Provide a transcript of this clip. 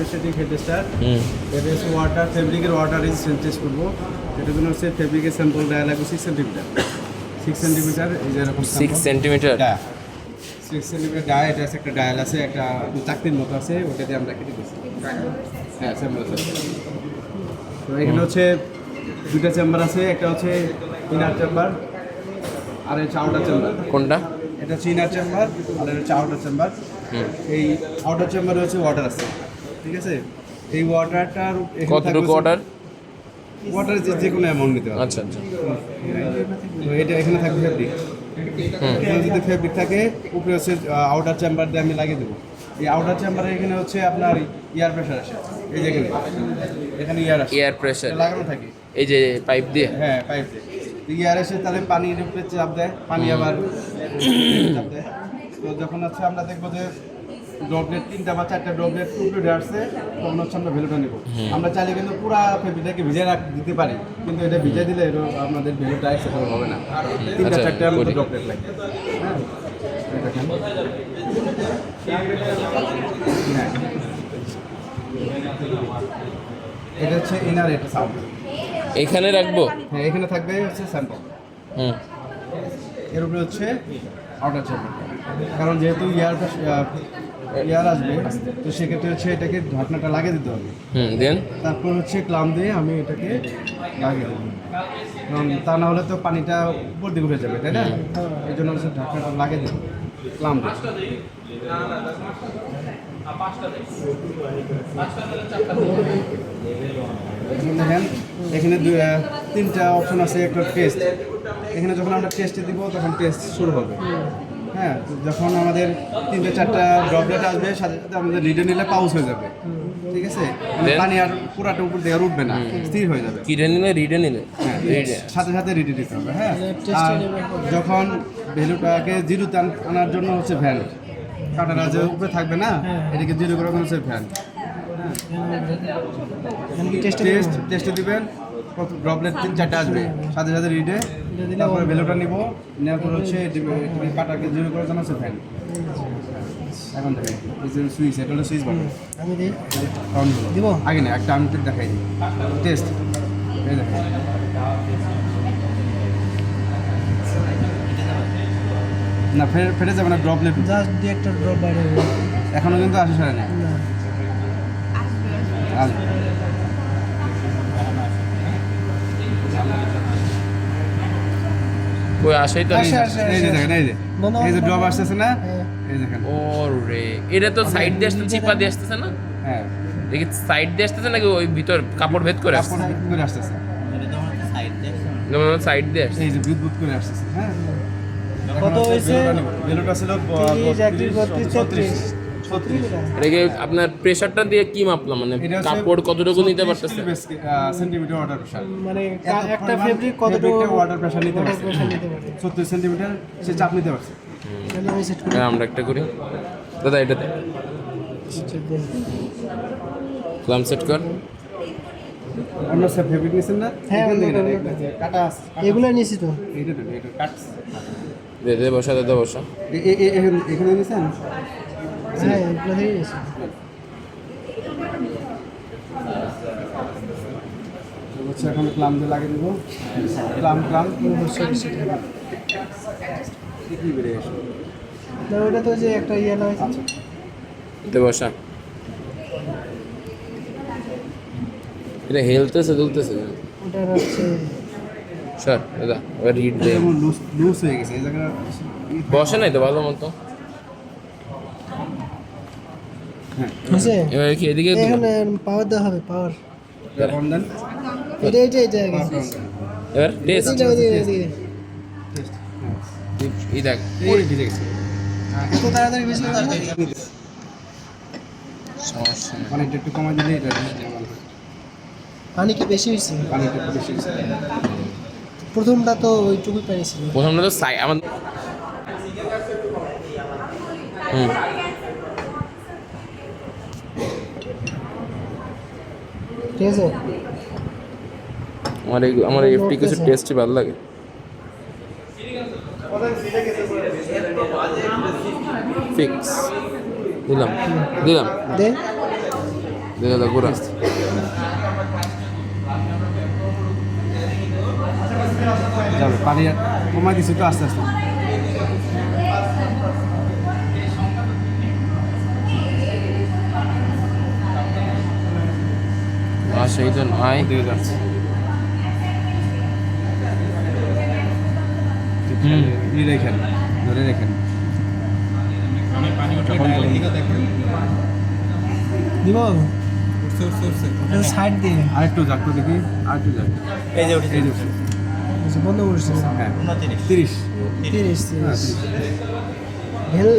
Static head tester. এটা হচ্ছে water ফেব্রিকের ওয়াটার রেজিস্ট্যান্স টেস্ট করবো। এটার জন্য হচ্ছে ফেব্রিকের স্যাম্পল ডায়া লাগবে 6 সেন্টিমিটার। 6 সেন্টিমিটার এই যে এরকম 6 সেন্টিমিটার। 6 centimetre dia. এটা আছে একটা ডায়াল আছে, একটা চাকতির মতো আছে, ওটাতে আমরা কেটে দিচ্ছি। হ্যাঁ স্যাম্পল আছে। তো এখানে হচ্ছে দুইটা চেম্বার আছে, একটা হচ্ছে ইনার চেম্বার আর হচ্ছে আউটার চেম্বার। কোনটা? এটা হচ্ছে ইনার চেম্বার আর এটা হচ্ছে আউটার চেম্বার। এই আউটার চেম্বারে হচ্ছে ওয়াটার আছে, ঠিক আছে। এই ওয়াটারটার কতটুকু অর্ডার? ওয়াটার যে কোনো অ্যামাউন্ট নিতে হবে। আচ্ছা আচ্ছা। তো এটা এখানে থাকবে ফেব্রিক। এখানে যদি ফেব্রিক থাকে, উপরে হচ্ছে আউটার চেম্বার দিয়ে আমি লাগিয়ে দেবো। এই আউটার চেম্বারে এখানে হচ্ছে আপনার এয়ার প্রেশার আসে, এই যেখানে এখানে এয়ার আসে, এয়ার প্রেসার লাগানো থাকে এই যে পাইপ দিয়ে। হ্যাঁ পাইপ দিয়ে এয়ার এসে তাহলে পানির উপরে চাপ দেয়, পানি আবার চাপ দেয়। তো যখন হচ্ছে আমরা দেখবো যে ড্রপলেট 3টা বা 4টা ড্রপলেট উপরে আসছে, তখন হচ্ছে আমরা ভ্যালুটা নেবো। আমরা চাইলে কিন্তু পুরা ফেব্রিকটাকে ভিজে দিতে পারি, কিন্তু এটা ভিজে দিলে এটা আমাদের ভ্যালুটা অ্যাকসেপ্টেবল হবে না। 3টা 4টা মতো ড্রপলেট লাগবে। হ্যাঁ দেখেন, হ্যাঁ এটা হচ্ছে ইনার, এটা সাউন্ড এখানে রাখবো। হ্যাঁ এখানে থাকবে হচ্ছে স্যাম্পল। এর উপরে হচ্ছে আউটার চেম্বার, কারণ যেহেতু এয়ার আসবে, তো সেক্ষেত্রে হচ্ছে এটাকে ঢাকনাটা লাগিয়ে দিতে হবে। দেন তারপর হচ্ছে ক্লাম দিয়ে আমি এটাকে লাগিয়ে দেবো, কারণ তা না হলে তো পানিটা উপর দিকে উঠে যাবে, তাই না? এই জন্য হচ্ছে ঢাকনাটা লাগিয়ে দেবো ক্লাম দিয়ে। দেখেন এখানে 3টা অপশন আছে, একটা টেস্ট। এখানে যখন আমরা টেস্টে দিব তখন টেস্ট শুরু হবে। হ্যাঁ যখন আমাদের 3টা 4টা ড্রপলেট আসবে, সাথে সাথে আমাদের রিডে নিলে পাউজ হয়ে যাবে, ঠিক আছে। মানে পানি আর পুরাটা উপর দিয়ে আর উঠবে না, স্থির হয়ে যাবে। কিনে নিলে রিডে নিলে সাথে সাথে রিডে দিতে হবে। হ্যাঁ আর যখন ভ্যালুটাকে জিরোতে আনার জন্য হচ্ছে ভ্যান, কাটাটা যে উপরে থাকবে না, এটাকে জিরো করার জন্য হচ্ছে ভ্যান। টেস্টে দিবেন, ড্রপলেট 3-4টা আসবে, সাথে সাথে রিডে, তারপরে ভ্যালুটা নিব, নেওয়ার পর হচ্ছে কাটাকে জিরো করার জন্য হচ্ছে ফ্যান। এখন দেখেন এই যে সুইচ, এটা হলো সুইচ বাটন। দিব আগে না, একটা আমি দেখাই দিই টেস্ট। এই দেখেন না, ফেটে যাবে না, ড্রপলেট জাস্ট দিয়ে একটা ড্রপ বাইরে হবে। এখনো কিন্তু আসে সারে না। আসবে কই আসেই তো। এই যে দেখেন, এই যে ড্রপ আসতেছে না, এই দেখেন। ওরে এটা তো সাইড দিয়ে আসতে, চিপা দিয়ে আসতেছে না? হ্যাঁ দেখি সাইড দিয়ে আসতেছে নাকি ওই ভিতর কাপড় ভেদ করে আসছে? কাপড় করে আসতেছে, সাইড দিয়ে আসছে। এই যে বুদ করে আসতেছে। হ্যাঁ কত হয়েছে? ভ্যালুটা ছিল 32, 36। এটা কি আপনার প্রেসারটা দিয়ে কি মাপলাম, মানে কাপড় কতটুকু নিতে পারতেছে? সেন্টিমিটার ওয়াটার প্রেশার, মানে একটা ফেব্রিক কতটুকু ওয়াটার প্রেশার নিতে পারছে। প্রেশার নিতে পারে? 36 সেন্টিমিটার সে চাপ নিতে পারছে। তাহলে আমি সেট করি। আমরা একটা করি দাদা, এটাতে ক্লাম সেট কর। আমরা সব ফেব্রিক নিছেন না? হ্যাঁ, এখান থেকে ওগুলো না, কাটা আছে। এগুলো নিছি তো। এইটা তো, এটা কাট। দে দে বসা, দাদা বসা। এখানে নিছেন? হ্যাঁ এগুলো থেকে নিছি। হচ্ছে এখন ক্লাম দিয়ে লাগিয়ে দেবো। ক্লাম কি বেরিয়ে আসে? না ওটা তো যে একটা ইয়ে লাগাইছে। দে বসা। এটা হেলতেছে দুলতেছে ওটা হচ্ছে স্যার দাদা, এবার রিড দে। যেমন লুজ হয়ে গেছে এই জায়গাটা। বসে নাই তো ভালো মতো। হয়েছে? এবার কি এদিকে দিবো? এখানে পাওয়ার দেওয়া হবে, পাওয়ার। অন দেন। এটা গেছে। এবার টেস্ট এটা ওদিকে। এই দেখ এই ভিজে গেছে। এত তাড়াতাড়ি বেশি তাড়াতাড়ি সমস্যা নেই। পানিটা একটু কমাই দিলে এটা ভালো হয়। পানি কি বেশি হয়েছে? পানিটা একটু বেশি গেছে। প্রথমটা তো ওইটুকুই পানি ছিল। প্রথমটা তো সাই আমাদের ঠিক আছে। আমার এফটি কিছু টেস্টই ভালো লাগে। ফিক্স দিলাম দে দাদা ঘোরা যাবে পানি কমাই দিছি তো আস্তে আস্তে। সেই তো নয় দিয়ে যাচ্ছে রেখেন, ধরে রেখেন। দিব সাইড দিয়ে আরেকটু যাক তো দেখি, আরেকটু যাক। এই যে উঠেছে। আচ্ছা, বন্ধ করছি হ্যাঁ 30 30 হ্যাঁ, 30। ভেল